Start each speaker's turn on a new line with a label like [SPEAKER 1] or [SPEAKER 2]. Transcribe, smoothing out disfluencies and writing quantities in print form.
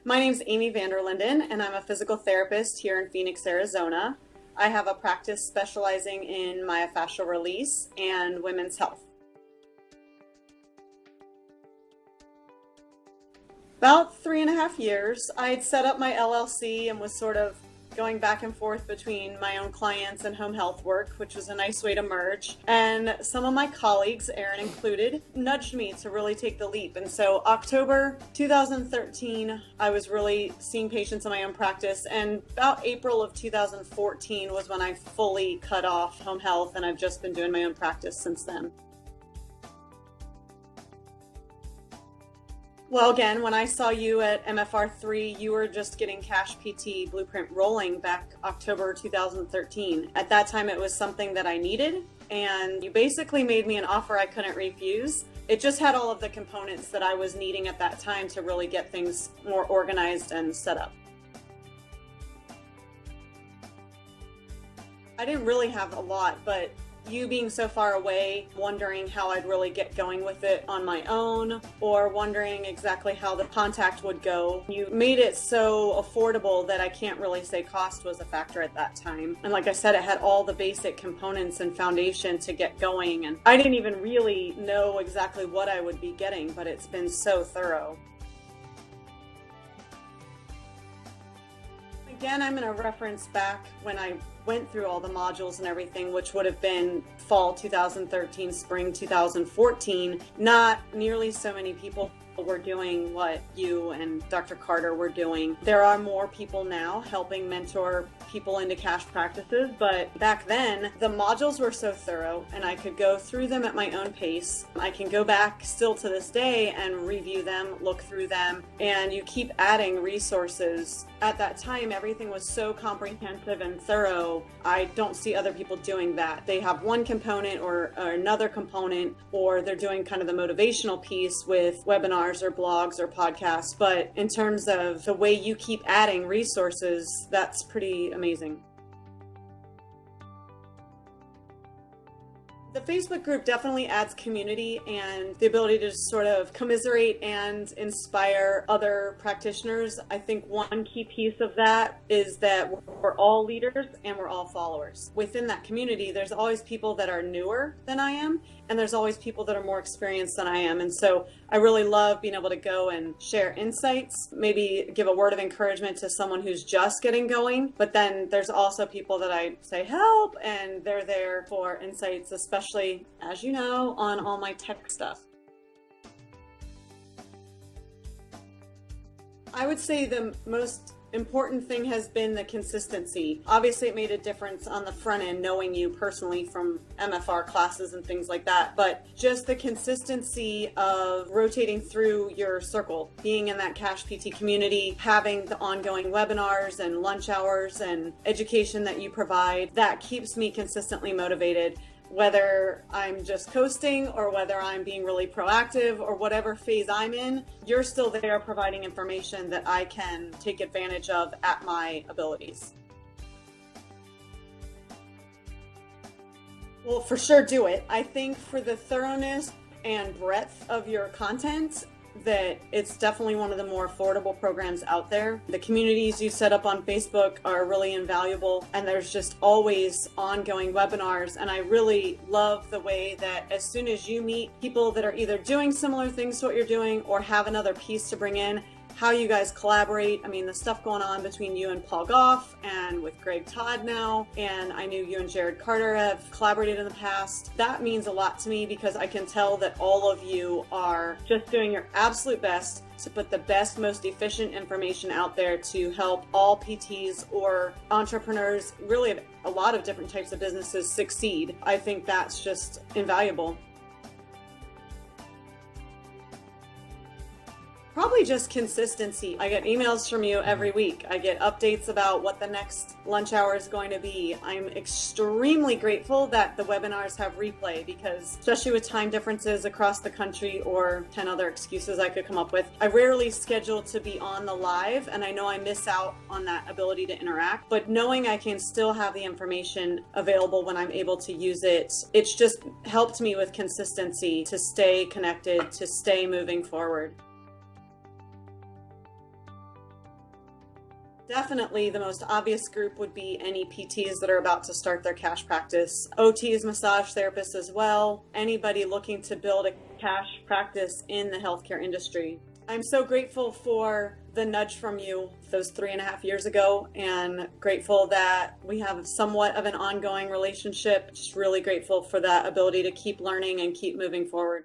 [SPEAKER 1] My name's Amy Vander, and I'm a physical therapist here in Phoenix, Arizona. I have a practice specializing in myofascial release and women's health. About 3.5 years, I had set up my LLC and was sort of going back and forth between my own clients and home health work, which was a nice way to merge. And some of my colleagues, Erin included, nudged me to really take the leap. And so October 2013, I was really seeing patients in my own practice. And about April of 2014 was when I fully cut off home health, and I've just been doing my own practice since then. Well, again, when I saw you at MFR3, you were just getting CashPT Blueprint rolling back October 2013. At that time, it was something that I needed, and you basically made me an offer I couldn't refuse. It just had all of the components that I was needing at that time to really get things more organized and set up. I didn't really have a lot, but you being so far away, wondering how I'd really get going with it on my own, or wondering exactly how the contact would go. You made it so affordable that I can't really say cost was a factor at that time. And like I said, it had all the basic components and foundation to get going. And I didn't even really know exactly what I would be getting, but it's been so thorough. Again, I'm going to reference back when I went through all the modules and everything, which would have been fall 2013, spring 2014. Not nearly so many people were doing what you and Dr. Carter were doing. There are more people now helping mentor people into cash practices, but back then the modules were so thorough and I could go through them at my own pace. I can go back still to this day and review them, look through them, and you keep adding resources. At that time, everything was so comprehensive and thorough. I don't see other people doing that. They have one component or another component, or they're doing kind of the motivational piece with webinars or blogs or podcasts. But in terms of the way you keep adding resources, that's pretty amazing. The Facebook group definitely adds community and the ability to just sort of commiserate and inspire other practitioners. I think one key piece of that is that we're all leaders and we're all followers. Within that community, there's always people that are newer than I am, and there's always people that are more experienced than I am. And so I really love being able to go and share insights, maybe give a word of encouragement to someone who's just getting going. But then there's also people that I say help, and they're there for insights, especially, as you know, on all my tech stuff. I would say the most important thing has been the consistency. Obviously, it made a difference on the front end, knowing you personally from MFR classes and things like that, but just the consistency of rotating through your circle, being in that CashPT community, having the ongoing webinars and lunch hours and education that you provide, that keeps me consistently motivated. Whether I'm just coasting or whether I'm being really proactive or whatever phase I'm in, you're still there providing information that I can take advantage of at my abilities. Well, for sure do it. I think for the thoroughness and breadth of your content, that it's definitely one of the more affordable programs out there. The communities you set up on Facebook are really invaluable, and there's just always ongoing webinars. And I really love the way that as soon as you meet people that are either doing similar things to what you're doing or have another piece to bring in, how you guys collaborate. I mean, the stuff going on between you and Paul Goff and with Greg Todd now, and I knew you and Jared Carter have collaborated in the past. That means a lot to me because I can tell that all of you are just doing your absolute best to put the best, most efficient information out there to help all PTs or entrepreneurs, really a lot of different types of businesses, succeed. I think that's just invaluable. Probably just consistency. I get emails from you every week. I get updates about what the next lunch hour is going to be. I'm extremely grateful that the webinars have replay because, especially with time differences across the country or 10 other excuses I could come up with, I rarely schedule to be on the live, and I know I miss out on that ability to interact. But knowing I can still have the information available when I'm able to use it, it's just helped me with consistency to stay connected, to stay moving forward. Definitely the most obvious group would be any PTs that are about to start their cash practice, OTs, massage therapists as well, anybody looking to build a cash practice in the healthcare industry. I'm so grateful for the nudge from you those 3.5 years ago, and grateful that we have somewhat of an ongoing relationship. Just really grateful for that ability to keep learning and keep moving forward.